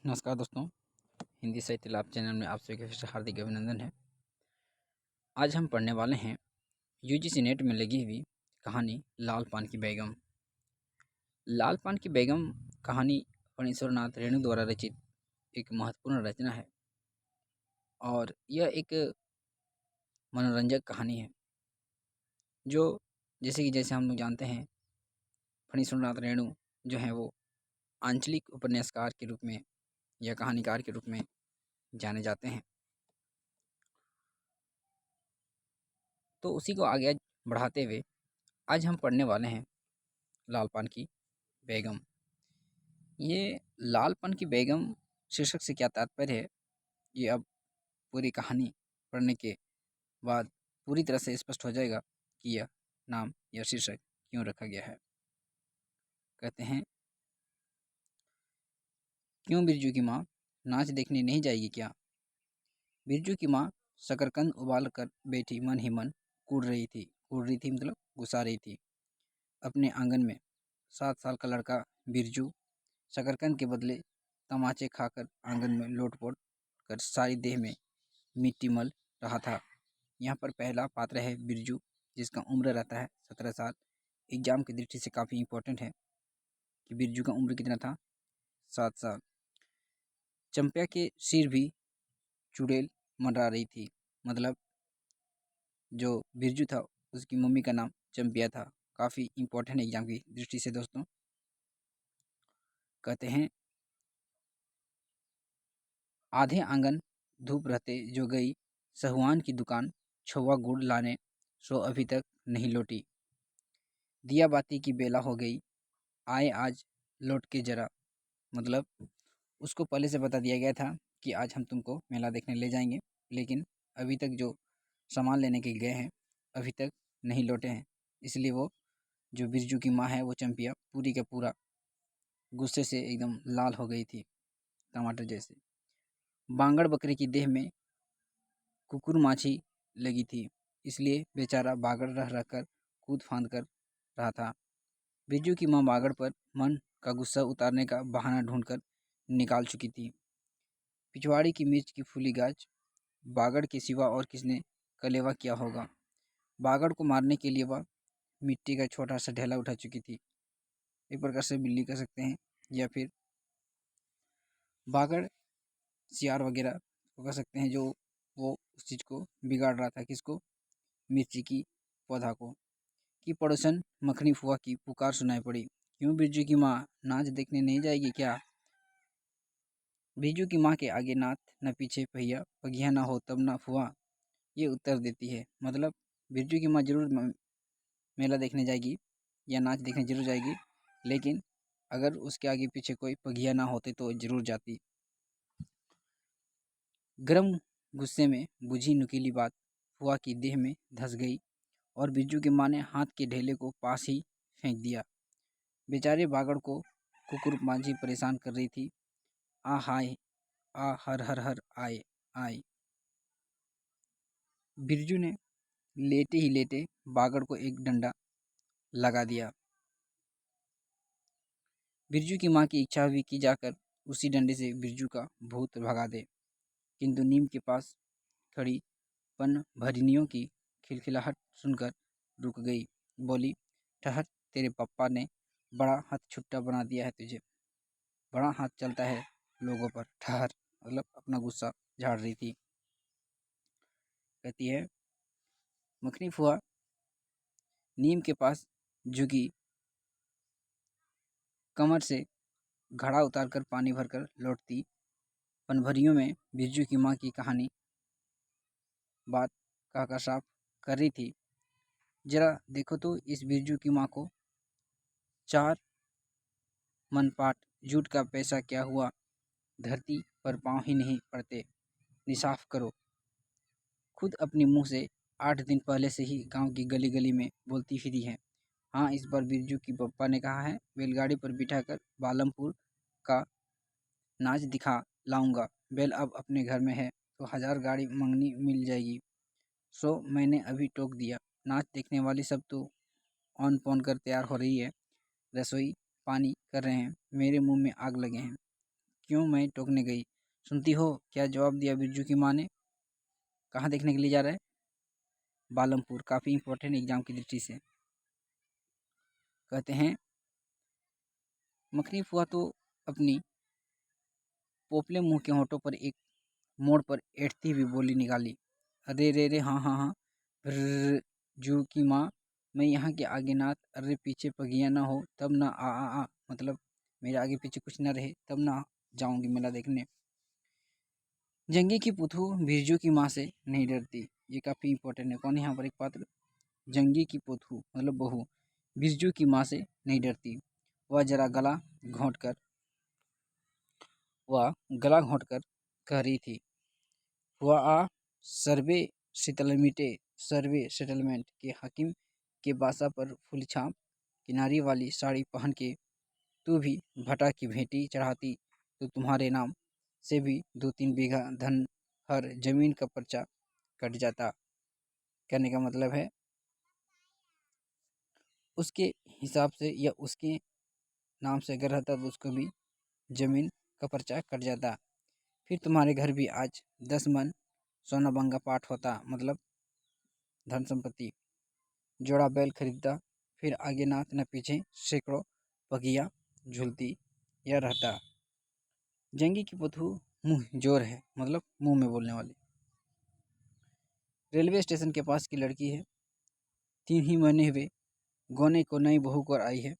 नमस्कार दोस्तों, हिंदी साहित्य लाभ चैनल में आप सभी का फिर से हार्दिक अभिनंदन है। आज हम पढ़ने वाले हैं यूजीसी नेट में लगी हुई कहानी लाल पान की बेगम। लाल पान की बेगम कहानी फणीश्वरनाथ रेणु द्वारा रचित एक महत्वपूर्ण रचना है और यह एक मनोरंजक कहानी है जो जैसे हम लोग जानते हैं फणीश्वरनाथ रेणु जो हैं वो आंचलिक उपन्यासकार के रूप में या कहानीकार के रूप में जाने जाते हैं। तो उसी को आगे बढ़ाते हुए आज हम पढ़ने वाले हैं लाल पान की बेगम। ये लालपन की बेगम शीर्षक से क्या तात्पर्य है, ये अब पूरी कहानी पढ़ने के बाद पूरी तरह से स्पष्ट हो जाएगा कि यह नाम या शीर्षक क्यों रखा गया है। कहते हैं, क्यों बिरजू की माँ नाच देखने नहीं जाएगी क्या? बिरजू की माँ शकरकंद उबाल कर बैठी मन ही मन कूद रही थी मतलब गुस्सा रही थी अपने आंगन में। 7 साल का लड़का बिरजू शकरकंद के बदले तमाचे खाकर आंगन में लोटपोट कर सारी देह में मिट्टी मल रहा था। यहाँ पर पहला पात्र है बिरजू, जिसका उम्र रहता है 17 साल। एग्जाम की दृष्टि से काफ़ी इम्पोर्टेंट है कि बिरजू का उम्र कितना था, 7 साल। चंपा के सिर भी चुड़ैल मंडरा रही थी, मतलब जो बिरजू था उसकी मम्मी का नाम चंपिया था। काफ़ी इम्पोर्टेंट है एग्जाम की दृष्टि से दोस्तों। कहते हैं, आधे आंगन धूप रहते जो गई सहुआन की दुकान छुआ गुड़ लाने, सो अभी तक नहीं लौटी। दिया बाती की बेला हो गई, आए आज लौट के जरा। मतलब उसको पहले से बता दिया गया था कि आज हम तुमको मेला देखने ले जाएंगे, लेकिन अभी तक जो सामान लेने के गए हैं अभी तक नहीं लौटे हैं। इसलिए वो जो बिरजू की माँ है वो चंपिया पूरी का पूरा गुस्से से एकदम लाल हो गई थी, टमाटर जैसे। बांगड़ बकरी की देह में कुकुर माछी लगी थी, इसलिए बेचारा बागड़ रह रहकर कूद फांद कर रहा था। बिरजू की माँ बागड़ पर मन का गुस्सा उतारने का बहाना ढूंढकर निकाल चुकी थी। पिछवाड़ी की मिर्च की फूली गाज, बागड़ के सिवा और किसने कलेवा किया होगा। बागड़ को मारने के लिए वह मिट्टी का छोटा सा ढेला उठा चुकी थी। एक प्रकार से बिल्ली कह सकते हैं, या फिर बागड़ सियार वगैरह को कह सकते हैं, जो वो उस चीज़ को बिगाड़ रहा था, किसको, मिर्ची की पौधा को। कि पड़ोसन मखनी फुआ की पुकार सुनाई पड़ी, क्यों बिरजू की माँ नाच देखने नहीं जाएगी क्या? बिरजू की माँ के आगे नाथ न पीछे पहिया, पगिया ना हो तब ना फुआ, ये उत्तर देती है। मतलब बिरजू की माँ जरूर मेला देखने जाएगी या नाच देखने जरूर जाएगी, लेकिन अगर उसके आगे पीछे कोई पगिया ना होते तो जरूर जाती। गरम गुस्से में बुझी नुकीली बात फुआ की देह में धंस गई और बिरजू की माँ ने हाथ के ढेले को पास ही फेंक दिया। बेचारे बागड़ को कुकुर मांझी परेशान कर रही थी। आ हाय, आ हर हर हर आए आए। बिरजू ने लेटे ही लेटे बागड़ को एक डंडा लगा दिया। बिरजू की माँ की इच्छा हुई कि जाकर उसी डंडे से बिरजू का भूत भगा दे, किंतु नीम के पास खड़ी पन भरिनियों की खिलखिलाहट सुनकर रुक गई। बोली, ठहर, तेरे पप्पा ने बड़ा हाथ छुट्टा बना दिया है तुझे, बड़ा हाथ चलता है लोगों पर, ठहर। मतलब अपना गुस्सा झाड़ रही थी। कहती है, मखनी फुआ नीम के पास झुकी, कमर से घड़ा उतारकर पानी भरकर लौटती पनभरियों में बिरजू की माँ की कहानी बात कहकर साफ कर रही थी। जरा देखो तो इस बिरजू की माँ को, 4 मनपाट जूट का पैसा क्या हुआ, धरती पर पाँव ही नहीं पड़ते, निसाफ करो। खुद अपने मुंह से 8 दिन पहले से ही गांव की गली गली में बोलती फिरी है। हाँ, इस बार बिरजू की पप्पा ने कहा है बैलगाड़ी पर बिठाकर बालमपुर का नाच दिखा लाऊंगा। बैल अब अपने घर में है तो 1000 गाड़ी मंगनी मिल जाएगी। सो मैंने अभी टोक दिया। नाच देखने वाली सब तो ऑन पॉन कर तैयार हो रही है, रसोई पानी कर रहे हैं, मेरे मुंह में आग लगे हैं क्यों मैं टोकने गई? सुनती हो क्या जवाब दिया बिरजू की माँ ने। कहाँ देखने के लिए जा रहा है? बालमपुर, काफ़ी इंपॉर्टेंट एग्जाम की दृष्टि से। कहते हैं मखनी फुआ तो अपनी पोपले मुंह के होठों पर एक मोड़ पर ऐंठती हुई बोली निकाली, अरे रे रे, हाँ हाँ हाँ, जू की माँ, मैं यहाँ के आगे नाथ, अरे पीछे पगिया ना हो तब ना आ मतलब मेरे आगे पीछे कुछ ना रहे तब ना जाऊंगी मेला देखने। जंगी की पुथू बिरजू की माँ से नहीं डरती। ये काफ़ी इंपॉर्टेंट है। कौन है यहाँ पर एक पात्र? जंगी की पुथू मतलब बहू बिरजू की माँ से नहीं डरती। वह जरा गला घोंट कर कह रही थी, हुआ आ सर्वे सर्वे सेटलमेंट के हाकिम के बासा पर फुल छाप किनारी वाली साड़ी पहन के तू भी भटा की भेंटी चढ़ाती तो तुम्हारे नाम से भी 2-3 बीघा धन हर जमीन का पर्चा कट जाता। कहने का मतलब है उसके हिसाब से या उसके नाम से अगर रहता तो उसको भी जमीन का पर्चा कट जाता। फिर तुम्हारे घर भी आज 10 मन सोना बंगा पाठ होता, मतलब धन संपत्ति। जोड़ा बैल खरीदता, फिर आगे नाथ न पीछे सैकड़ों पगिया झूलती या रहता। जंगी की पुथू मुंह जोर है, मतलब मुंह में बोलने वाली। रेलवे स्टेशन के पास की लड़की है, 3 ही महीने हुए गोने को नई बहू कर आई है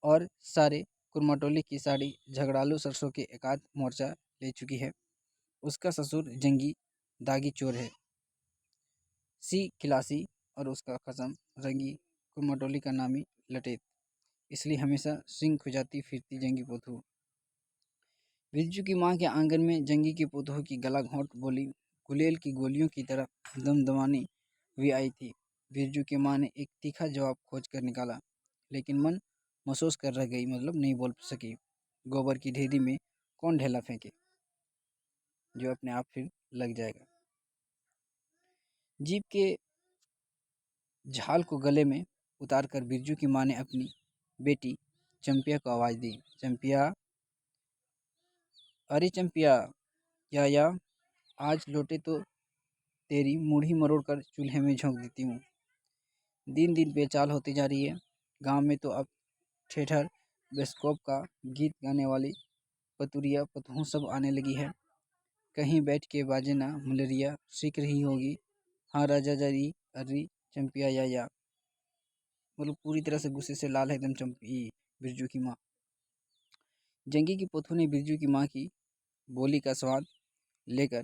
और सारे कुरमाटोली की साड़ी झगड़ालू सरसों के एकाध मोर्चा ले चुकी है। उसका ससुर जंगी दागी चोर है, सी खिलासी, और उसका कसम रंगी कुरमाटोली का नामी लटेत, इसलिए हमेशा सिंह खुजाती फिरती जंगी पोथू। बिरजू की माँ के आंगन में जंगी की पोथों की गला घोंट बोली गुलेल की गोलियों की तरह दमदमानी हुई आई थी। बिरजू की माँ ने एक तीखा जवाब खोज कर निकाला, लेकिन मन महसूस कर रह गई, मतलब नहीं बोल सकी। गोबर की ढेरी में कौन ढेला फेंके जो अपने आप फिर लग जाएगा। जीप के झाल को गले में उतारकर बिरजू की माँ ने अपनी बेटी चंपिया को आवाज़ दी, चंपिया, अरे चंपिया, या आज लोटे तो तेरी मुढ़ी मरोड़ कर चूल्हे में झोंक देती हूँ। दिन दिन बेचाल होती जा रही है। गांव में तो अब ठेठर बेस्कोप का गीत गाने वाली पतुरिया पतहूँ सब आने लगी है। कहीं बैठ के बाजे ना मलेरिया सीख रही होगी। हाँ राजा जरी अर्री चंपिया या मतलब पूरी तरह से गुस्से से लाल है एकदम चंपी बिरजू की माँ। जंगी की पोथू ने बिरजू की माँ की बोली का स्वाद लेकर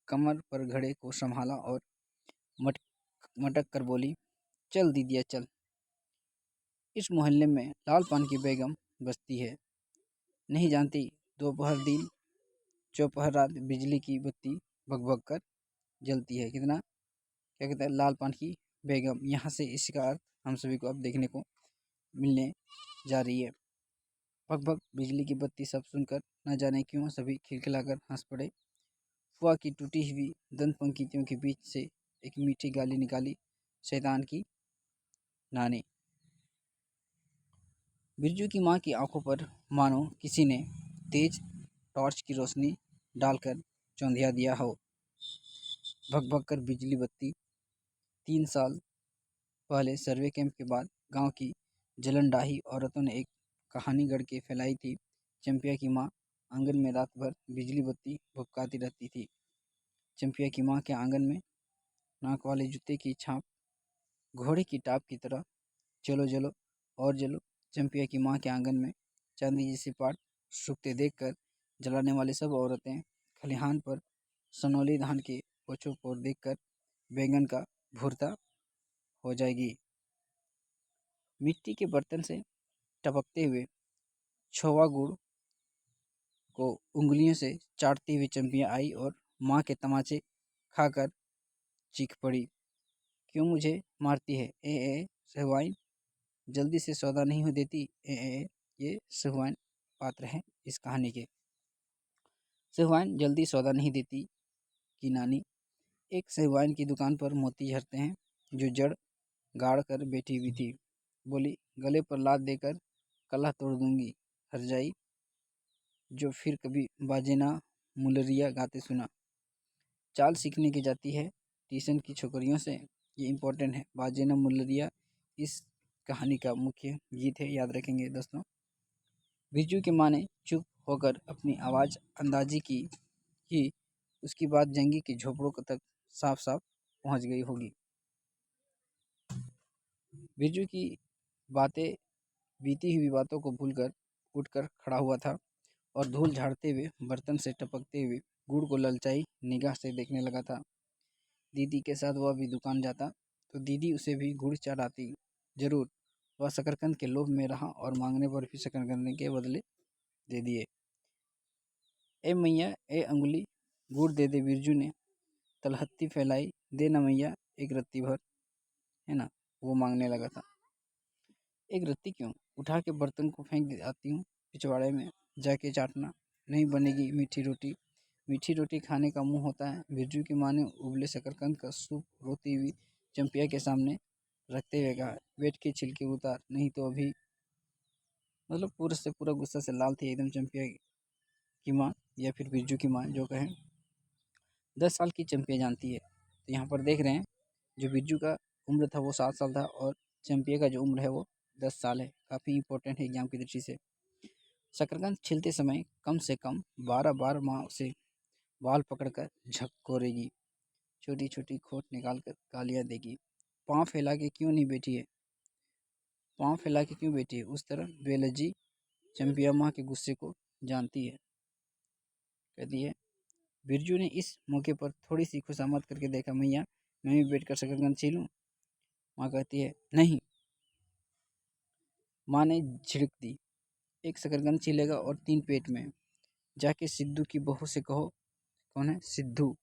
कमर पर घड़े को संभाला और मट मटक कर बोली, चल दीदिया चल, इस मोहल्ले में लाल पान की बेगम बसती है, नहीं जानती? दोपहर दिन चौपहर रात बिजली की बत्ती भग कर जलती है। कितना क्या कहता है? लाल पान की बेगम। यहाँ से इसका अर्थ हम सभी को अब देखने को मिलने जा रही है। भग बिजली की बत्ती सब सुनकर न जाने क्यों सभी खिलखिलाकर हंस पड़े। फुआ की टूटी हुई दंत पंक्तियों के बीच से एक मीठी गाली निकाली, शैतान की नानी। बिरजू की माँ की आंखों पर मानो किसी ने तेज टॉर्च की रोशनी डालकर चौंधिया दिया हो। भग कर बिजली बत्ती। 3 साल पहले सर्वे कैंप के बाद गांव की जलनडाही औरतों ने एक कहानी गढ़ के फैलाई थी। चंपिया की माँ आंगन में रात भर बिजली बत्ती भुपकाती रहती थी। चंपिया की माँ के आंगन में नाक वाले जूते की छाप घोड़े की टाप की तरह चलो जलो और जलो। चंपिया की माँ के आंगन में चांदी जैसे पाट सूखते देखकर जलाने वाली सब औरतें खलिहान पर सनौली धान के पोछों पर देखकर बैंगन का भुरता हो जाएगी। मिट्टी के बर्तन से टपकते हुए छोवा गुड़ को उंगलियों से चाटती हुई चंपिया आई और माँ के तमाचे खाकर चीख पड़ी, क्यों मुझे मारती है? ए सहवाइन, जल्दी से सौदा नहीं हो देती? ये सहवाइन पात्र हैं इस कहानी के। सहवाइन जल्दी सौदा नहीं देती कि नानी। एक सहवाइन की दुकान पर मोती झरते हैं जो जड़ गाड़ कर बैठी हुई थी। बोली, गले पर लात देकर कलह तोड़ दूंगी हरजाई। जो फिर कभी बाजेना मुलरिया गाते सुना। चाल सीखने की जाती है ट्यूशन की छोकरियों से, ये इम्पोर्टेंट है। बाजेना मुलरिया इस कहानी का मुख्य गीत है, याद रखेंगे दोस्तों। बिरजू की माँ ने चुप होकर अपनी आवाज़ अंदाजी की कि उसकी बात जंगी के झोपड़ों तक साफ साफ पहुंच गई होगी। बिरजू की बातें बीती हुई बातों को भूलकर उठकर खड़ा हुआ था और धूल झाड़ते हुए बर्तन से टपकते हुए गुड़ को ललचाई निगाह से देखने लगा था। दीदी के साथ वह भी दुकान जाता तो दीदी उसे भी गुड़ चढ़ाती जरूर। वह शकरकंद के लोभ में रहा और मांगने पर भी शकरकंद के बदले दे दिए। ए मैया ए अंगुली गुड़ दे दे, बिरजू ने तलहत्ती फैलाई। दे न मैया एक रत्ती भर, है ना, वो मांगने लगा था। एक रत्ती क्यों, उठा के बर्तन को फेंक दे आती हूँ पिछवाड़े में, जाके चाटना, नहीं बनेगी मीठी रोटी। मीठी रोटी खाने का मुंह होता है। बिरजू की माँ ने उबले शकरकंद का सूप रोती हुई चंपिया के सामने रखते हुए कहा, बेट के छिलके उतार, नहीं तो अभी। मतलब पूरा से पूरा गुस्सा से लाल थी एकदम चंपिया की माँ, या फिर बिरजू की माँ जो कहें। 10 साल की चंपिया जानती है। तो यहाँ पर देख रहे हैं जो बिरजू का उम्र था वो 7 साल था और चंपिया का जो उम्र है वो 10 साल है। काफ़ी इंपॉर्टेंट है एग्जाम की दृष्टि से। शकरकंद छिलते समय कम से कम 12 बार माँ उसे बाल पकड़कर झकोरेगी, छोटी छोटी खोट निकाल कर गालियाँ देगी। पाँव फैला के क्यों नहीं बैठी है, पाँव फैला के क्यों बैठी है उस तरह बेलज्जी चंपिया माँ के गुस्से को जानती है। कहती है, बिरजू ने इस मौके पर थोड़ी सी खुशामद करके देखा, मैया मैं भी बैठ कर शकरकंद छीलूं। माँ कहती है नहीं। माँ ने झिड़क दी, एक शकरकंद छीलेगा और 3 पेट में। जाके सिद्धू की बहू से कहो। कौन है सिद्धू,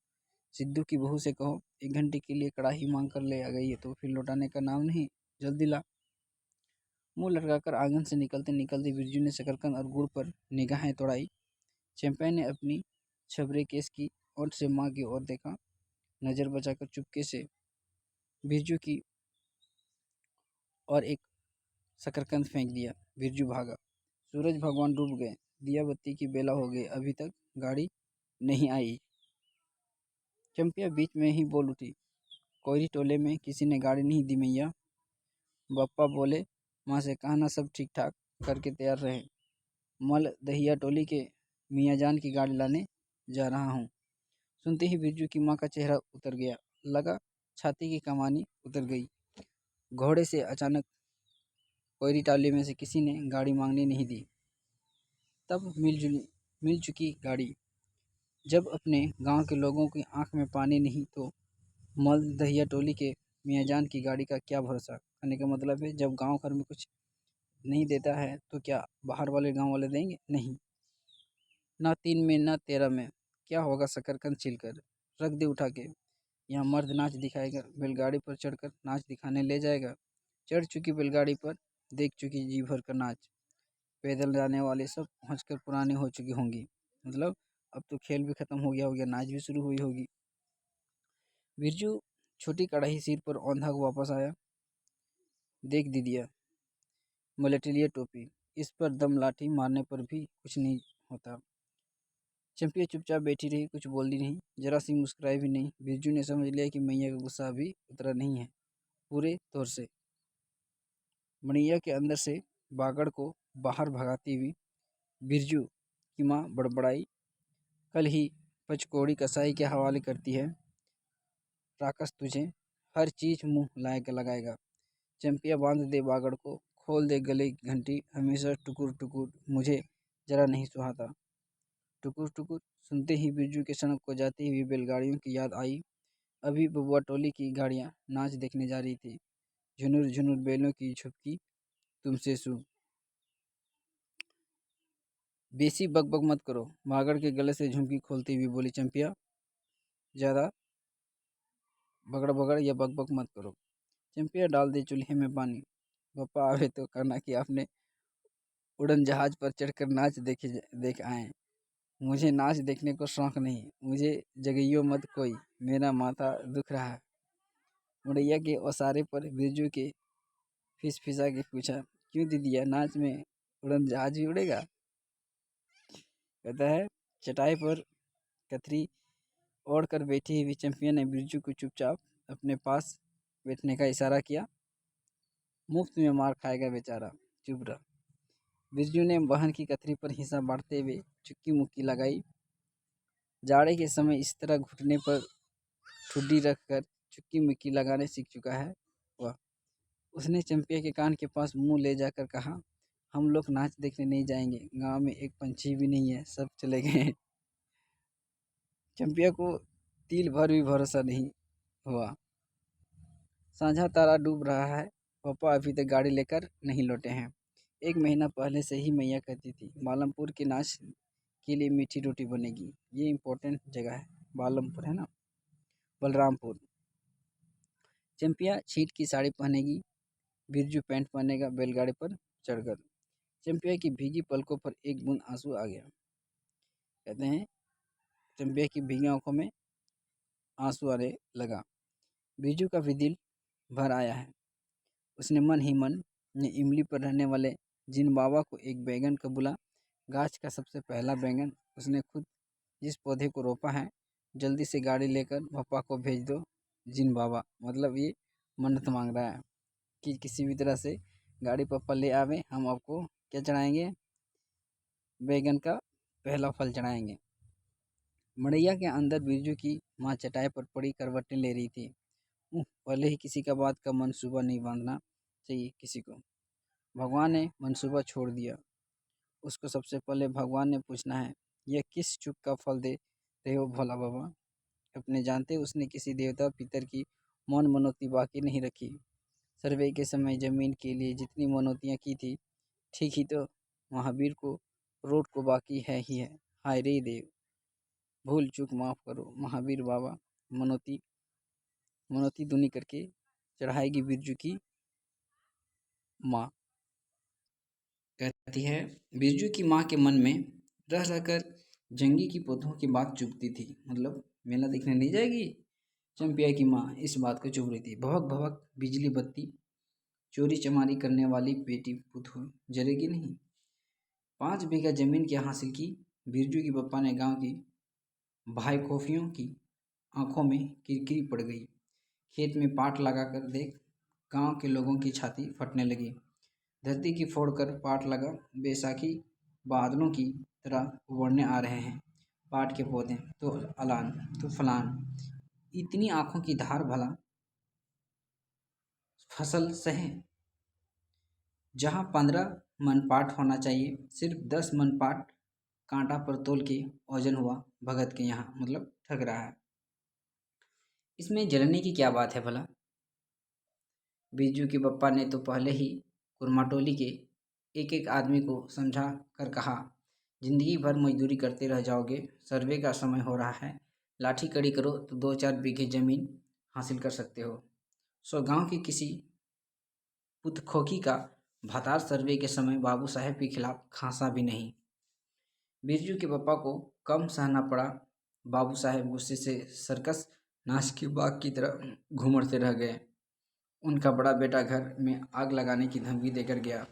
सिद्धू की बहू से कहो 1 घंटे के लिए कड़ाही मांग कर ले आ गई है तो फिर लौटाने का नाम नहीं, जल्दी ला। मुंह लटकाकर आंगन से निकलते निकलते बिरजू ने शकरकंद और गुड़ पर निगाहें दौड़ाई। चंपा ने अपनी छबरे केस की ओर से माँ की ओर देखा, नज़र बचाकर चुपके से बिरजू की और एक शकरकंद फेंक दिया। बिरजू भागा। सूरज भगवान डूब गए, दिया बत्ती की बेला हो गई, अभी तक गाड़ी नहीं आई। चंपिया बीच में ही बोल उठी, कोयरी टोले में किसी ने गाड़ी नहीं दी मैया। बप्पा बोले माँ से कहना सब ठीक ठाक करके तैयार रहे, मल दहिया टोली के मियाँ जान की गाड़ी लाने जा रहा हूँ। सुनते ही बिरजू की माँ का चेहरा उतर गया, लगा छाती की कमानी उतर गई। घोड़े से अचानक कोयरी टोली में से किसी ने गाड़ी मांगने नहीं दी। तब मिल चुकी गाड़ी। जब अपने गांव के लोगों की आंख में पानी नहीं तो मल दहिया टोली के मियाँजान की गाड़ी का क्या भरोसा। कहने का मतलब है जब गांव घर में कुछ नहीं देता है तो क्या बाहर वाले गांव वाले देंगे, नहीं। ना 3 में ना 13 में, क्या होगा शकरकंद छिलकर रख दे उठा के। यहाँ मर्द नाच दिखाएगा, बैलगाड़ी पर चढ़कर नाच दिखाने ले जाएगा। चढ़ चुकी बैलगाड़ी पर, देख चुकी जी भर का नाच। पैदल जाने वाले सब पहुँचकर पुराने हो चुकी होंगी। मतलब अब तो खेल भी खत्म हो गया, नाच भी शुरू हुई होगी। बिरजू छोटी कड़ाही सिर पर औंधा को वापस आया। देख दीदिया, मलेटिलिया टोपी, इस पर दम लाठी मारने पर भी कुछ नहीं होता। चंपिया चुपचाप बैठी रही, कुछ बोली नहीं, जरा सी मुस्कुराई भी नहीं। बिरजू ने समझ लिया कि मैया का गुस्सा अभी उतरा नहीं है पूरे तौर से। मणिया के अंदर से बागड़ को बाहर भगाती हुई बिरजू की माँ बड़बड़ाई, कल ही पचकोड़ी कसाई के हवाले करती है, राकस तुझे हर चीज मुंह लायक लगाएगा। चंपिया बांध दे बागड़ को, खोल दे गले की घंटी, हमेशा टुकुर टुकुर मुझे जरा नहीं सुहाता। टुकुर टुकुर सुनते ही बिरजू के सड़क को जाती हुई बैलगाड़ियों की याद आई। अभी बबुआ टोली की गाड़ियां नाच देखने जा रही थी। झुनुर झुनुर बैलों की झुपकी तुमसे सू। बेसी बकबक मत करो, बागड़ के गले से झुमकी खोलती हुई बोली चंपिया, ज़्यादा बगड़ बगड़ या बकबक मत करो। चंपिया डाल दे चूल्हे में पानी, पापा आवे तो कहना कि आपने उड़न जहाज पर चढ़कर नाच देख आए। मुझे नाच देखने को शौक नहीं, मुझे जगइयो मत कोई, मेरा माथा दुख रहा है। मुड़ैया के ओसारे पर बिरजू के फिसफिसा के पूछा, क्यों दीदिया, नाच में उड़न जहाज भी उड़ेगा। कहता है चटाई पर कतरी ओढ़कर बैठी हुई चैंपियन ने बिरजू को चुपचाप अपने पास बैठने का इशारा किया। मुफ्त में मार खाएगा बेचारा, चुप रह। बिरजू ने बहन की कतरी पर हिस्सा बांटते हुए चुक्की मुक्की लगाई। जाड़े के समय इस तरह घुटने पर ठुड्डी रखकर चुक्की मुक्की लगाने सीख चुका है वह। उसने चंपिया के कान के पास मुंह ले जाकर कहा, हम लोग नाच देखने नहीं जाएंगे, गांव में एक पंछी भी नहीं है, सब चले गए। चंपिया को तिल भर भी भरोसा नहीं हुआ। साँझा तारा डूब रहा है, पापा अभी तक गाड़ी लेकर नहीं लौटे हैं। 1 महीना पहले से ही मैया कहती थी बालमपुर के नाच के लिए मीठी रोटी बनेगी। ये इम्पोर्टेंट जगह है, बालमपुर है ना, बलरामपुर। चंपिया छीट की साड़ी पहनेगी, बिरजू पैंट पहनेगा बैलगाड़ी पर चढ़कर। चंपिया की भीगी पलकों पर एक बूंद आंसू आ गया। कहते हैं चंपिया की भीगी आंखों में आंसू आने लगा। बिरजू का भी दिल भर आया है। उसने मन ही मन ने इमली पर रहने वाले जिन बाबा को एक बैगन का बुला, गाछ का सबसे पहला बैगन उसने खुद जिस पौधे को रोपा है, जल्दी से गाड़ी लेकर पापा को भेज दो जिन बाबा। मतलब ये मन्नत मांग रहा है कि किसी भी तरह से गाड़ी पापा ले आवे, हम आपको क्या चढ़ाएंगे, बैगन का पहला फल चढ़ाएंगे। मड़ैया के अंदर बिरजू की माँ चटाई पर पड़ी करवटें ले रही थी। पहले ही किसी का बात का मंसूबा नहीं बांधना चाहिए किसी को। भगवान ने मंसूबा छोड़ दिया, उसको सबसे पहले भगवान ने पूछना है, यह किस चूक का फल दे रहे हो भोला बाबा। अपने जानते उसने किसी देवता पितर की मौन मनौती बाकी नहीं रखी। सर्वे के समय जमीन के लिए जितनी मनौतियाँ की थी, ठीक ही तो महावीर को रोड को बाकी है ही है। हाय रे देव, भूल चूक माफ़ करो महावीर बाबा। मनौती मनौती दुनी करके चढ़ाएगी बिरजू की माँ। कहती है बिरजू की माँ के मन में रह रहकर जंगी की पौधों की बात चुभती थी। मतलब मेला देखने नहीं जाएगी। चंपिया की माँ इस बात को चुभ रही थी। भवक भवक बिजली बत्ती, चोरी चमारी करने वाली बेटी पुतहु जलेगी नहीं। 5 बीघा जमीन क्या हासिल की। बिरजू की पप्पा ने गांव की भाई खोफियों की आंखों में किरकिरी पड़ गई। खेत में पाट लगाकर देख, गांव के लोगों की छाती फटने लगी। धरती की फोड़कर पाट लगा, बैसाखी बादलों की तरह उभरने आ रहे हैं पाट के पौधे, तो अलान तो फलान। इतनी आंखों की धार भला फसल सहे। जहाँ 15 मन पाट होना चाहिए, सिर्फ 10 मन पाट कांटा पर तोल के ओजन हुआ भगत के यहाँ। मतलब ठग रहा है। इसमें जलने की क्या बात है भला। बिरजू के पप्पा ने तो पहले ही कुरमाटोली के एक एक आदमी को समझा कर कहा, जिंदगी भर मजदूरी करते रह जाओगे, सर्वे का समय हो रहा है, लाठी कड़ी करो तो 2-4 बीघे जमीन हासिल कर सकते हो। सो गांव की किसी पुतखोकी का भतार सर्वे के समय बाबू साहेब के खिलाफ खांसा भी नहीं। बिरजू के पापा को कम सहना पड़ा। बाबू साहेब गुस्से से सर्कस नाच के बाग की तरह घूमते रह गए। उनका बड़ा बेटा घर में आग लगाने की धमकी देकर गया।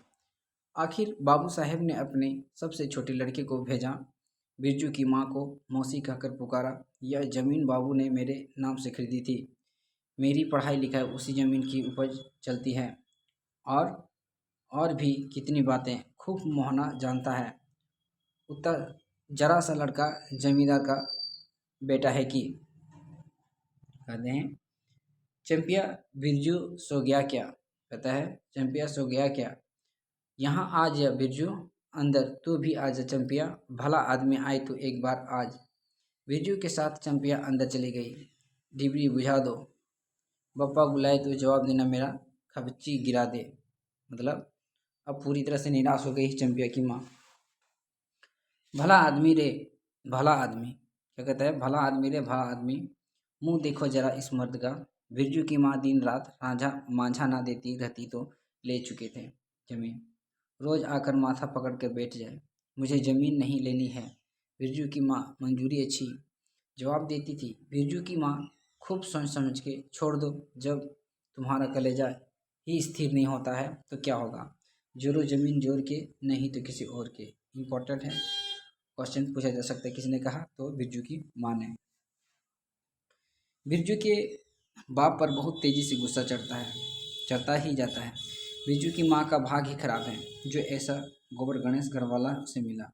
आखिर बाबू साहेब ने अपने सबसे छोटे लड़के को भेजा। बिरजू की माँ को मौसी कहकर पुकारा। यह ज़मीन बाबू ने मेरे नाम से खरीदी थी, मेरी पढ़ाई लिखाई उसी ज़मीन की उपज चलती है। और भी कितनी बातें खूब मोहना जानता है। उत्तर जरा सा लड़का जमींदार का बेटा है कि। कहते हैं चंपिया बिरजू सो गया क्या। कहता है चंपिया सो गया क्या, यहाँ आ जा बिरजू, अंदर तू भी आ जा चंपिया, भला आदमी आए तो एक बार आज। बिरजू के साथ चंपिया अंदर चली गई। डिबरी बुझा दो, बप्पा बुलाए तो जवाब देना, मेरा खबच्ची गिरा दे। मतलब अब पूरी तरह से निराश हो गई चंपिया की माँ। भला आदमी रे भला आदमी, क्या कहता है, भला आदमी रे भला आदमी, मुंह देखो जरा इस मर्द का। बिरजू की माँ दिन रात रांझा मांझा ना देती रहती तो ले चुके थे जमीन। रोज आकर माथा पकड़ कर बैठ जाए, मुझे ज़मीन नहीं लेनी है। बिरजू की माँ मंजूरी अच्छी जवाब देती थी। बिरजू की माँ खूब सोच समझ के छोड़ दो, जब तुम्हारा कलेजा ही स्थिर नहीं होता है तो क्या होगा। जोरो ज़मीन जोर के, नहीं तो किसी और के। इम्पोर्टेंट है। क्वेश्चन पूछा जा सकता है, किसने कहा? तो बिरजू की माँ ने। बिरजू के बाप पर बहुत तेजी से गुस्सा चढ़ता ही जाता है। बिरजू की माँ का भाग ही खराब है जो ऐसा गोबर गणेश घरवाला से मिला।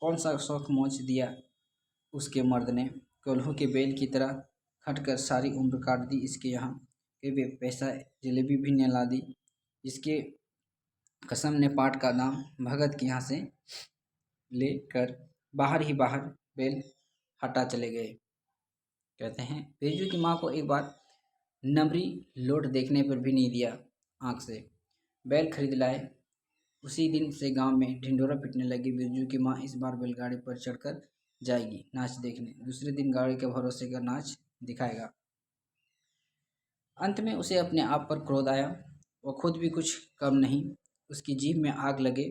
कौन सा शौक मौज दिया उसके मर्द ने, कोल्हू के बेल की तरह खटकर सारी उम्र काट दी इसके यहाँ। कभी पैसा जलेबी भी न ला दी। इसके कसम ने पाट का दाम भगत के यहाँ से लेकर बाहर ही बाहर बेल हटा चले गए। कहते हैं बिरजू की माँ को एक बार नमरी लोट देखने पर भी नहीं दिया आंख से। बैल खरीद लाए। उसी दिन से गांव में ढिंढोरा पिटने लगी। बिरजू की माँ इस बार बैलगाड़ी पर चढ़कर जाएगी नाच देखने, दूसरे दिन गाड़ी के भरोसे का नाच दिखाएगा। अंत में उसे अपने आप पर क्रोध आया। वो खुद भी कुछ कम नहीं, उसकी जीभ में आग लगे।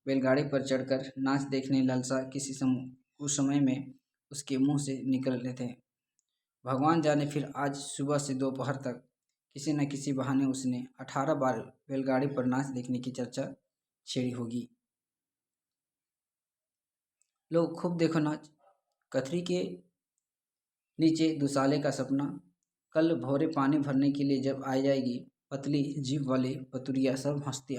बैलगाड़ी पर चढ़कर नाच देखने लालसा कुछ समय में उसके मुंह से निकल रहे थे। भगवान जाने फिर आज सुबह से दोपहर तक किसी न किसी बहाने उसने 18 बार बैलगाड़ी पर नाच देखने की चर्चा छेड़ी होगी। लोग खूब देखो नाच। कथरी के नीचे दुसाले का सपना। कल भोरे पानी भरने के लिए जब आ जाएगी पतली जीभ वाली पतुरिया, सब हंसती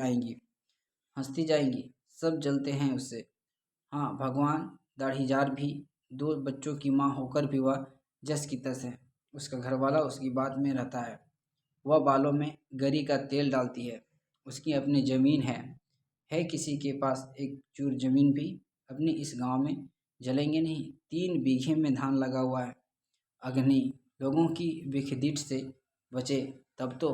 जाएंगी। सब जलते हैं उससे। हाँ, भगवान दाढ़ीजार भी 2 बच्चों की माँ होकर भी वह जस की तस है। उसका घरवाला उसकी बात में रहता है। वह बालों में गरी का तेल डालती है। उसकी अपनी जमीन है किसी के पास एक चूर जमीन भी। अपनी इस गांव में जलेंगे नहीं, 3 बीघे में धान लगा हुआ है। अग्नि लोगों की बिखदीट से बचे तब तो।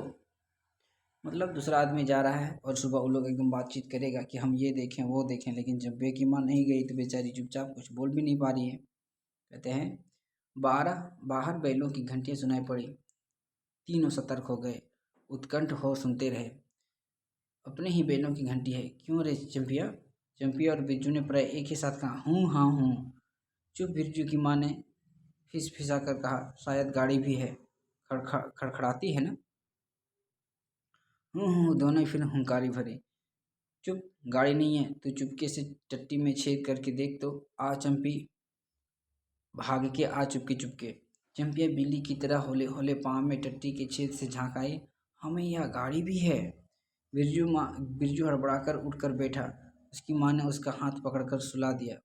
मतलब दूसरा आदमी जा रहा है और सुबह वो लोग एकदम बातचीत करेगा कि हम ये देखें वो देखें, लेकिन जब बे की माँ नहीं गई तो बेचारी चुपचाप कुछ बोल भी नहीं पा रही है। कहते हैं 12 बाहर बैलों की घंटियां सुनाई पड़ी। तीनों सतर्क हो गए, उत्कंठ हो सुनते रहे। अपने ही बैलों की घंटी है, क्यों रे चंपिया? चंपिया और बिरजू ने प्राय एक ही साथ कहा, हूँ हाँ हूँ। चुप, बिरजू की माँ ने फिसा कर कहा, शायद गाड़ी भी है, खड़खड़ाती है ना? हूँ दोनों ही फिर हुंकारी भरी। चुप, गाड़ी नहीं है तो चुपके से टट्टी में छेद करके देख तो। आ चंपी, भाग के आ चुपके चुपके। चंपिया बिल्ली की तरह होले होले पाँव में टट्टी के छेद से झाँक आई। हमें यह गाड़ी भी है। बिरजू हड़बड़ाकर उठकर बैठा। उसकी माँ ने उसका हाथ पकड़कर सुला दिया।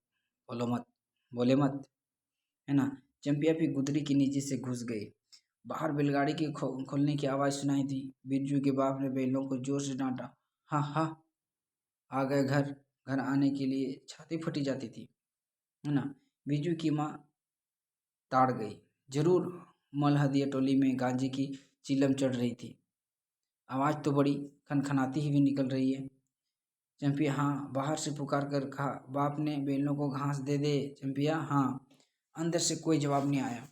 बोले मत, है ना? चंपिया भी गुदरी के नीचे से घुस गई। बाहर बैलगाड़ी के खोलने की आवाज़ सुनाई दी। बिरजू के बाप ने बैलों को जोर से डांटा। हाँ हाँ, आ गए घर आने के लिए छाती फटी जाती थी, है ना? बिरजू की माँ ताड़ गई। जरूर मलहदिया टोली में गांजे की चिलम चढ़ रही थी। आवाज़ तो बड़ी खनखनाती ही भी निकल रही है। चंपिया हाँ, बाहर से पुकार कर कहा। बाप ने बैलों को घास दे दे। चंपिया हाँ। अंदर से कोई जवाब नहीं आया।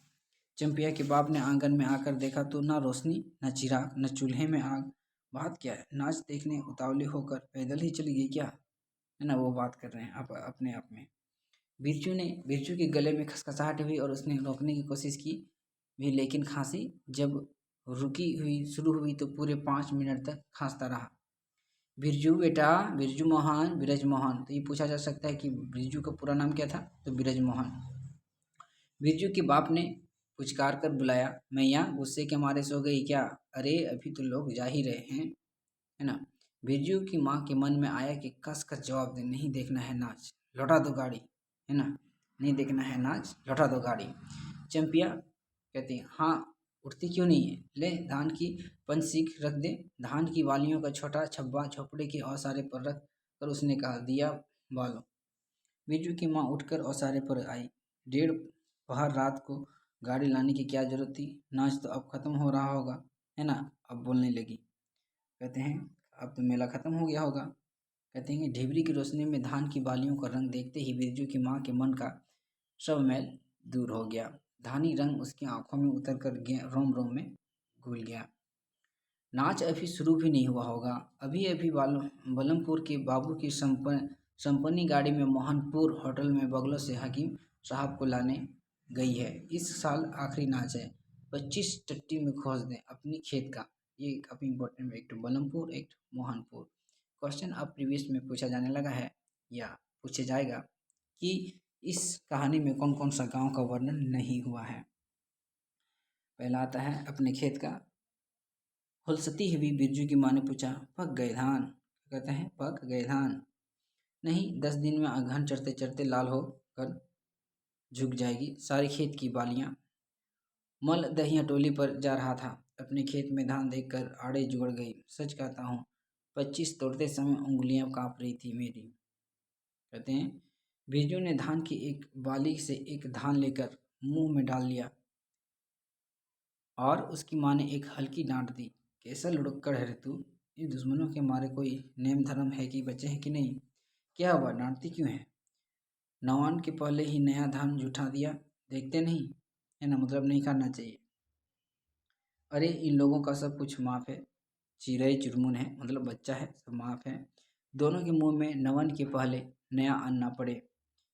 चंपिया के बाप ने आंगन में आकर देखा तो ना रोशनी, न चिराग, न चूल्हे में आग। बात क्या है? नाच देखने उतावली होकर पैदल ही चली गई क्या? है ना, वो बात कर रहे हैं अपने आप में। बिरजू के गले में खसखसाहट हुई और उसने रोकने की कोशिश की भी, लेकिन खांसी जब शुरू हुई तो पूरे 5 मिनट तक खांसता रहा। बिरजू बेटा, बिरजू मोहन, बिरज मोहन। तो ये पूछा जा सकता है कि बिरजू का पूरा नाम क्या था? तो बिरज मोहन। बिरजू के बाप ने पुचकार कर बुलाया। मैया गुस्से के मारे सो गई क्या? अरे अभी तो लोग जा ही रहे हैं, है ना? बिरजू की माँ के मन में आया कि कस कर जवाब दे, नहीं देखना है नाच, लौटा दो गाड़ी, है ना? नहीं देखना है नाच, लौटा दो गाड़ी। चंपिया कहती है, हाँ, उठती क्यों नहीं है? ले धान की पंचसीख रख दे। धान की वालियों का छोटा छब्बा झोपड़े के औसारे पर रख कर उसने कहा, दिया बालो। बिरजू की माँ उठकर औसारे पर आई। 1:30 पहर रात को गाड़ी लाने की क्या जरूरत थी? नाच तो अब खत्म हो रहा होगा, है ना? अब बोलने लगी। कहते हैं अब तो मेला खत्म हो गया होगा। कहते हैं कि ढिबरी की रोशनी में धान की बालियों का रंग देखते ही बिरजू की माँ के मन का सब मैल दूर हो गया। धानी रंग उसकी आंखों में उतर कर रोम रोम में घुल गया। नाच अभी शुरू भी नहीं हुआ होगा। अभी अभी बलमपुर के बाबू की संपन्नी गाड़ी में मोहनपुर होटल में बगलों से हकीम साहब को लाने गई है। इस साल आखिरी नाच है। 25 टट्टी में खोज दें अपनी खेत का। ये काफ़ी इंपॉर्टेंट है, एक तो बलमपुर, एक मोहनपुर। क्वेश्चन अब प्रीवियस में पूछा जाने लगा है या पूछे जाएगा कि इस कहानी में कौन कौन सा गांव का वर्णन नहीं हुआ है। पहला आता है अपने खेत का। हुलसती हुई बिरजू की माँ ने पूछा, पक गए धान? कहते हैं पक गए धान? नहीं, 10 दिन में अगहन चढ़ते चढ़ते लाल हो कर झुक जाएगी सारी खेत की बालियां। मल दहिया टोली पर जा रहा था, अपने खेत में धान देखकर आड़े जुड़ गई। सच कहता हूँ, 25 तोड़ते समय उंगलियां कांप रही थी मेरी। कहते हैं बिरजू ने धान की एक बाली से एक धान लेकर मुंह में डाल लिया और उसकी माँ ने एक हल्की डांट दी। कैसा लुढ़क्कड़ है रे तू? ये दुश्मनों के मारे कोई नेम धर्म है कि बचे हैं कि नहीं? क्या हुआ, डांटती क्यों है? नवान के पहले ही नया धान जुटा दिया, देखते नहीं है ना, मतलब नहीं करना चाहिए। अरे इन लोगों का सब कुछ माफ है, चिड़ै चुरमुन है, मतलब बच्चा है, सब माफ है। दोनों के मुंह में नवन के पहले नया अन्ना पड़े।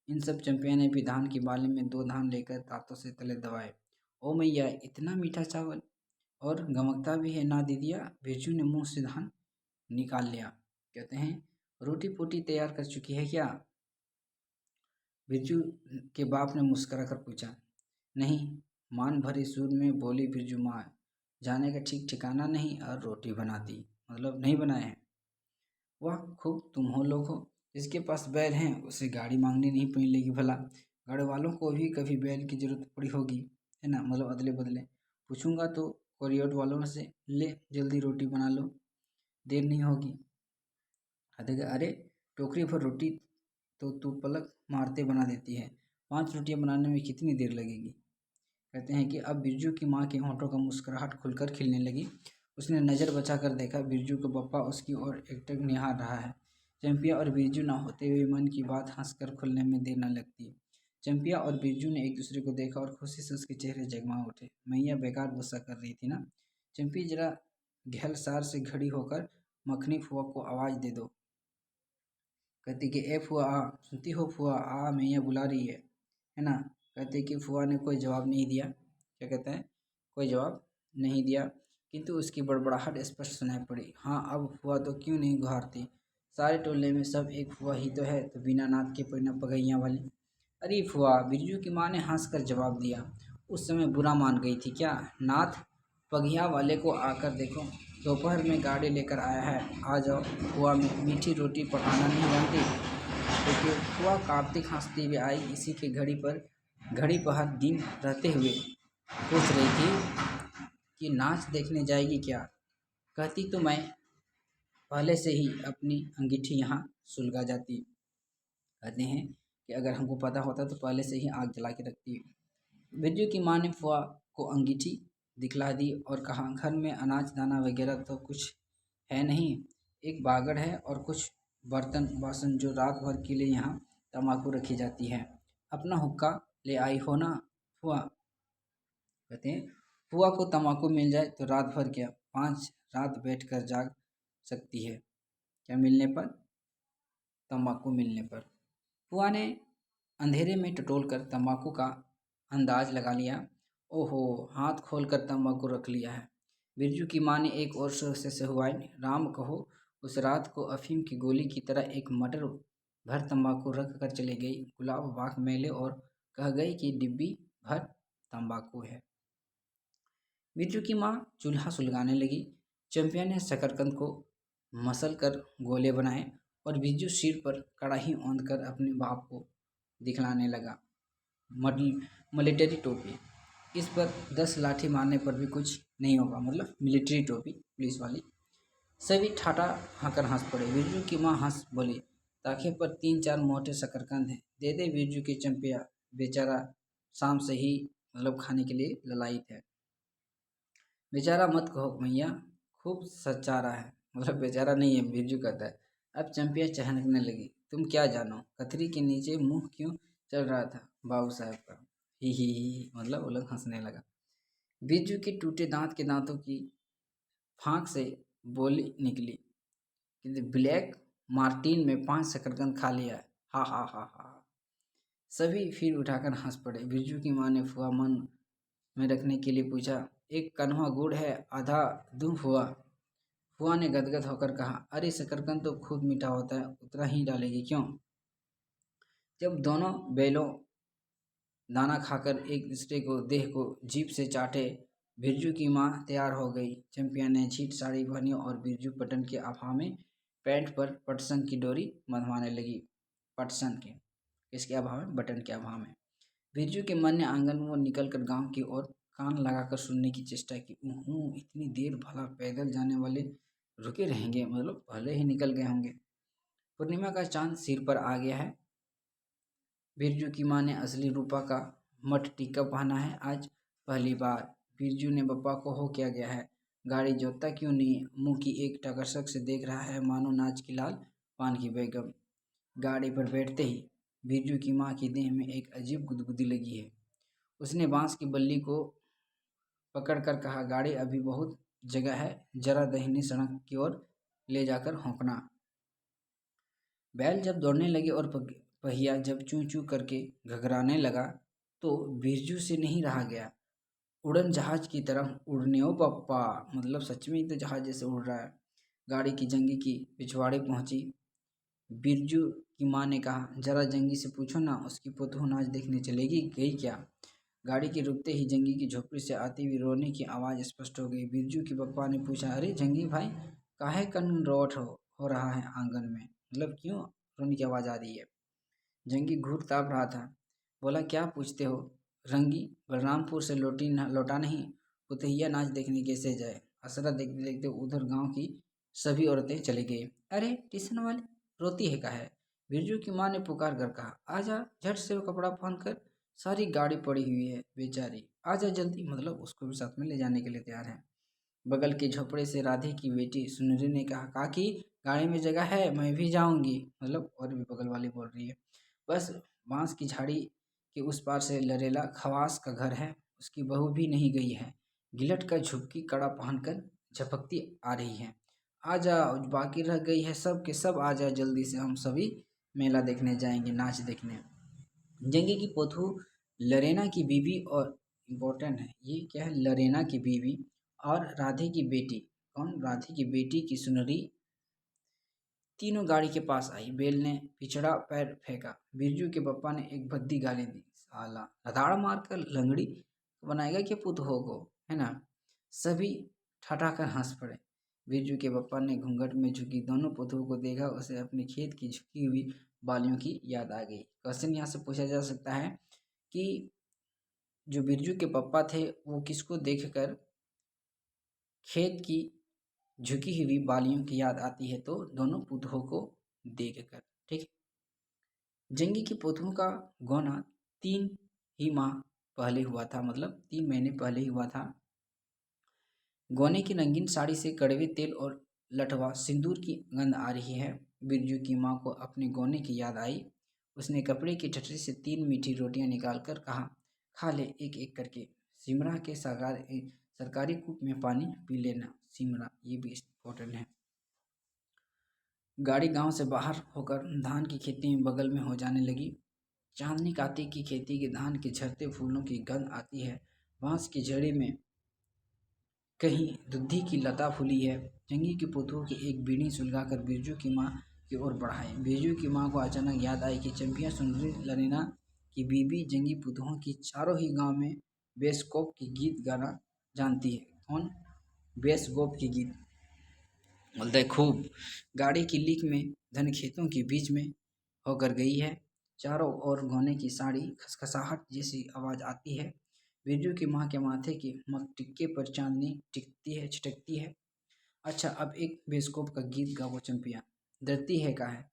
इन सब चंपिया ने भी धान की बाली में 2 धान लेकर दांतों से तले दबाए। ओ मैया, इतना मीठा चावल, और गमकता भी है ना दीदिया? बिरजू ने मुंह से धान निकाल लिया। कहते हैं रोटी पोटी तैयार कर चुकी है क्या? बिरजू के बाप ने मुस्कुरा कर पूछा। नहीं, मान भरे सुर में बोली बिरजू माँ। जाने का ठीक ठिकाना नहीं और रोटी बनाती, मतलब नहीं बनाए हैं। वाह, खूब तुम हो लोग हो। जिसके पास बैल हैं उसे गाड़ी मांगनी नहीं पड़ेगी भला। गाड़ी वालों को भी कभी बैल की जरूरत पड़ी होगी, है ना, मतलब अदले बदले। पूछूंगा तो कोरियोट वालों से, ले जल्दी रोटी बना लो, देर नहीं होगी। अरे टोकरी भर रोटी तो तू पलक मारते बना देती है, 5 रोटियां बनाने में कितनी देर लगेगी? कहते हैं कि अब बिरजू की माँ के होंठों का मुस्कुराहट खुलकर खिलने लगी। उसने नज़र बचाकर देखा, बिरजू का पप्पा उसकी ओर एकटक निहार रहा है। चंपिया और बिरजू ना होते हुए मन की बात हंसकर खुलने में देर न लगती। चंपिया और बिरजू ने एक दूसरे को देखा और खुशी से उसके चेहरे जगमा उठे। मैया बेकार गुस्सा कर रही थी ना? चंपी जरा घैलसार से खड़ी होकर मखनी फुआ को आवाज़ दे दो। कहती कि ए फुआ आ, सुनती हो फुआ आ, मैया बुला रही है ना? कहते कि फुआ ने कोई जवाब नहीं दिया। क्या कहते हैं, कोई जवाब नहीं दिया, किंतु उसकी बड़बड़ाहट स्पष्ट सुनाई पड़ी। हाँ, अब फुआ तो क्यों नहीं गुहारती? सारे टोले में सब एक फुआ ही तो है, तो बिना नाथ के परिणा पगैया वाली। अरे फुआ, बिरजू की माँ ने हंसकर जवाब दिया। उस समय बुरा मान गई थी क्या? नाथ पगहिया वाले को आकर देखो, दोपहर में गाड़ी लेकर आया है। आ जाओ फुआ, मीठी रोटी पकाना नहीं जानती? क्योंकि फुआ कार्तिक हंसती हुई आई। इसी के घड़ी पहर दिन रहते हुए पूछ रही थी कि नाच देखने जाएगी क्या? कहती तो मैं पहले से ही अपनी अंगीठी यहाँ सुलगा जाती। कहते हैं कि अगर हमको पता होता तो पहले से ही आग जला के रखती। बिरजू की माँ ने फुआ को अंगीठी दिखला दी और कहा, घर में अनाज दाना वगैरह तो कुछ है नहीं, एक बागड़ है और कुछ बर्तन बासन जो रात भर के लिए यहाँ तम्बाकू रखी जाती है। अपना हुक्का ले आई हो ना फुआ? कहते हैं फुआ को तम्बाकू मिल जाए तो रात भर क्या, 5 रात बैठ कर जाग सकती है। क्या मिलने पर? तम्बाकू मिलने पर। फुआ ने अंधेरे में टटोल कर तम्बाकू का अंदाज लगा लिया। ओहो, हाथ खोल कर तम्बाकू रख लिया है। बिरजू की माँ ने एक और से सहुआई। राम कहो, उस रात को अफीम की गोली की तरह एक मटर भर तम्बाकू रख कर चली गई। गुलाब बाग मेले और कह गई कि डिब्बी भर तम्बाकू है। बिरजू की माँ चूल्हा सुलगाने लगी। चंपिया ने शकरकंद को मसल कर गोले बनाए और बिरजू सिर पर कड़ाही औंध कर अपने बाप को दिखलाने लगा। मिलिट्री टोपी, इस पर 10 लाठी मारने पर भी कुछ नहीं होगा, मतलब मिलिट्री टोपी पुलिस वाली। सभी ठाटा खाकर हंस पड़े। बिरजू की माँ हंस बोली, ताखे पर 3-4 मोटे शकरकंद हैं, दे दे बिरजू की चंपिया, बेचारा शाम से ही मतलब खाने के लिए ललायित है। बेचारा मत कहो मैया, खूब सच्चारा है, मतलब बेचारा नहीं है, बिरजू कहता है। अब चंपिया चहकने लगी। तुम क्या जानो, कथरी के नीचे मुंह क्यों चल रहा था बाबू साहब का? ही, मतलब वो लोग हंसने लगा। बिरजू के टूटे दांत के दांतों की फांक से बोली निकली कि ब्लैक मार्टिन में 5 शकरकंद खा लिया। हा हा हा हा। सभी फिर उठाकर हंस पड़े। बिरजू की माँ ने फुआ मन में रखने के लिए पूछा, एक कन्वा गुड़ है, आधा दूं फुआ? फुआ ने गदगद होकर कहा, अरे शकरकंद तो खूब मीठा होता है, उतना ही डालेगी क्यों? जब दोनों बैलों दाना खाकर एक दूसरे को देह को जीभ से चाटे, बिरजू की माँ तैयार हो गई। चंपिया ने झीट साड़ी पहनी और बिरजू पटन के अभाव में पैंट पर पटसन की डोरी बंधवाने लगी। पटसन के इसके अभाव में, बटन के अभाव में। बिरजू के मन ने आंगन में निकल कर गाँव की ओर कान लगाकर सुनने की चेष्टा की। इतनी देर भला पैदल जाने वाले रुके रहेंगे, मतलब पहले ही निकल गए होंगे। पूर्णिमा का चांद सिर पर आ गया है। बिरजू की माँ ने असली रूपा का मठ टीका पहना है आज पहली बार। बिरजू ने पप्पा को हो क्या गया है, गाड़ी जोतता क्यों नहीं, मुंह की एक टकरसक से देख रहा है मानो नाच की लाल पान की बेगम। गाड़ी पर बैठते ही बिरजू की माँ की देह में एक अजीब गुदगुदी लगी है। उसने बांस की बल्ली को पकड़कर कहा, गाड़ी अभी बहुत जगह है, जरा दाहिनी सड़क की ओर ले जाकर होंकना। बैल जब दौड़ने लगे और पहिया जब चूं चूं करके घगराने लगा तो बिरजू से नहीं रहा गया। उड़न जहाज की तरह उड़ने ओ पप्पा, मतलब सच में ही तो जहाज जैसे उड़ रहा है। गाड़ी की जंगी की पिछवाड़े पहुंची। बिरजू की माँ ने कहा, जरा जंगी से पूछो ना, उसकी पोतों नाच देखने चलेगी गई क्या। गाड़ी के रुकते ही जंगी की झोपड़ी से आती हुई रोने की आवाज़ स्पष्ट हो गई। बिरजू के पप्पा ने पूछा, अरे जंगी भाई, काहे कन रोट हो रहा है आंगन में, मतलब क्यों रोने की आवाज़ आ रही है। जंगी घूर ताप रहा था। बोला, क्या पूछते हो रंगी, बलरामपुर से लौटा नहीं, पुतहिया नाच देखने कैसे जाए। असरा देखते देखते उधर गांव की सभी औरतें चली गई। अरे टीसन वाली रोती है काहे, बिरजू की माँ ने पुकार कर कहा, आजा झट से वो कपड़ा पहन कर, सारी गाड़ी पड़ी हुई है बेचारी, आजा जल्दी, मतलब उसको भी साथ में ले जाने के लिए तैयार है। बगल के झोपड़े से राधे की बेटी सुनरी ने कहा, काकी गाड़ी में जगह है, मैं भी जाऊंगी, मतलब और भी बगल वाली बोल रही है। बस बांस की झाड़ी के उस पार से लरेला खवास का घर है, उसकी बहू भी नहीं गई है, गिलट का झुपकी कड़ा पहनकर झपकती आ रही है। आजा, बाकी रह गई है सब के सब, आजा जल्दी से, हम सभी मेला देखने जाएंगे, नाच देखने। जंगी की पोथू लरेना की बीवी, और इम्पोर्टेंट है ये क्या है, लरेना की बीवी और राधे की बेटी, कौन, राधे की बेटी की सुनरी, तीनों गाड़ी के पास आई। बेल ने पिछड़ा पैर फेंका। बिरजू के पप्पा ने एक भद्दी गाली दी, साला रदाड़ मारकर लंगड़ी बनाएगा क्या पुतहो को, है ना। सभी ठठाकर हंस पड़े। बिरजू के पप्पा ने घूंघट में झुकी दोनों पुतहों को देखा। उसे अपने खेत की झुकी हुई बालियों की याद आ गई। क्वेश्चन यहाँ से पूछा जा सकता है कि जो बिरजू के पप्पा थे वो किसको देखकर खेत की झुकी हुई बालियों की याद आती है, तो दोनों पुतहों को देखकर। ठीक। जंगी की पोतों का गौना 3 ही माह पहले हुआ था, मतलब 3 महीने पहले ही हुआ था। गौने की रंगीन साड़ी से कड़वे तेल और लठवा सिंदूर की गंध आ रही है। बिरजू की माँ को अपने गौने की याद आई। उसने कपड़े की ठटरी से 3 मीठी रोटियां निकालकर कहा, खा ले एक एक करके, सिमरा के सरकारी कूप में पानी पी लेना। सिमरा, ये भी इम्पोर्टेंट है। गाड़ी गांव से बाहर होकर धान की खेती में बगल में हो जाने लगी। चांदनी काती की खेती के धान के झरते फूलों की गंध आती है। बांस की जड़ी में कहीं दुधी की लता फूली है। जंगी की पुतों की एक बीड़ी सुलगाकर बिरजू की माँ की ओर बढ़ाई। बिरजू की माँ को अचानक याद आई कि चंपिया सुंदरी लरीना की बीबी जंगी पुतों की चारों ही गांव में बेसकोप की गीत गाना जानती है। कौन, बेसगोप की गीत बोलते खूब। गाड़ी की लीक में धन खेतों के बीच में होकर गई है। चारों ओर गौने की साड़ी खसखसाहट जैसी आवाज आती है। बिरजू की माँ के माथे के टिक्के पर चांदनी टिकती है, छिटकती है। अच्छा, अब एक बेस्कोप का गीत गाओ चंपिया, डरती है का है,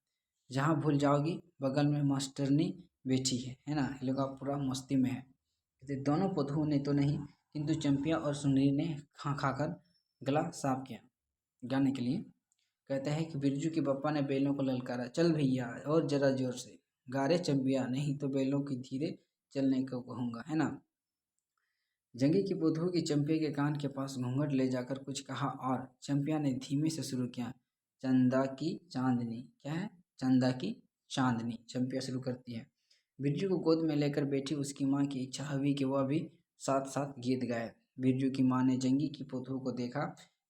जहाँ भूल जाओगी बगल में मास्टरनी बैठी है ना। ये लोग आप पूरा मस्ती में है। कहते दोनों पधुओं ने तो नहीं, किंतु चंपिया और सुनील ने खा खाकर गला साफ किया गाने के लिए। कहता है कि बिरजू के पप्पा ने बैलों को ललकारा, चल भैया और जरा जोर से गा रे चंपिया, नहीं तो बैलों की धीरे चलने को कहूँगा, है ना। जंगी की बुद्धू की चंपिया के कान के पास घूंघट ले जाकर कुछ कहा और चंपिया ने धीमे से शुरू किया, चंदा की चांदनी, क्या है, चंदा की चांदनी, चंपिया शुरू करती है। बिरजू को गोद में लेकर बैठी उसकी माँ की इच्छा हुई कि वह भी साथ साथ गीत गाए। बिरजू की माँ ने जंगी की पुतहू को देखा,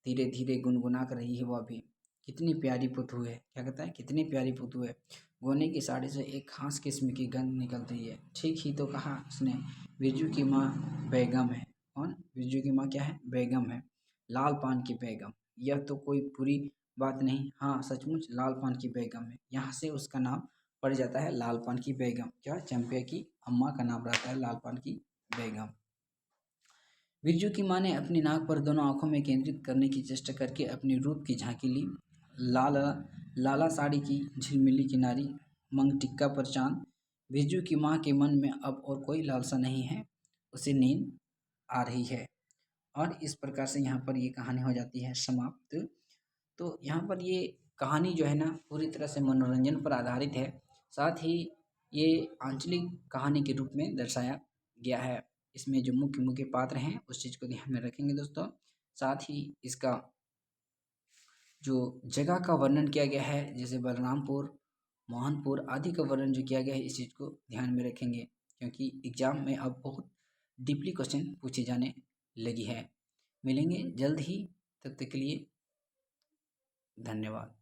धीरे धीरे गुनगुना कर रही है वह भी। कितनी प्यारी पुतहू है, क्या कहता है, कितनी प्यारी पुतहू है। गोने की साड़ी से एक खास किस्म की गंध निकलती है। ठीक ही तो कहा उसने, बिरजू की माँ बेगम है। कौन? बिरजू की माँ क्या है? बेगम है। लाल पान की बेगम, यह तो कोई बुरी बात नहीं। हाँ सचमुच लाल पान की बेगम है, यहाँ से उसका नाम पड़ जाता है लाल पान की बेगम। क्या? चंपे की अम्मा का नाम रहता है लाल पान की बेगम। बिरजू की माँ ने अपनी नाक पर दोनों आंखों में केंद्रित करने की चेष्टा करके अपनी रूप की झांकी ली। लाला लाला साड़ी की झिलमिली किनारी, मंग टिक्का पर चांद। बिरजू की माँ के मन में अब और कोई लालसा नहीं है, उसे नींद आ रही है। और इस प्रकार से यहाँ पर ये कहानी हो जाती है समाप्त। तो यहाँ पर ये कहानी जो है ना पूरी तरह से मनोरंजन पर आधारित है, साथ ही ये आंचलिक कहानी के रूप में दर्शाया गया है। इसमें जो मुख्य मुख्य पात्र हैं उस चीज़ को ध्यान में रखेंगे दोस्तों। साथ ही इसका जो जगह का वर्णन किया गया है, जैसे बलरामपुर, मोहनपुर आदि का वर्णन जो किया गया है, इस चीज़ को ध्यान में रखेंगे, क्योंकि एग्जाम में अब बहुत डीपली क्वेश्चन पूछे जाने लगी है। मिलेंगे जल्द ही, तब तक के लिए धन्यवाद।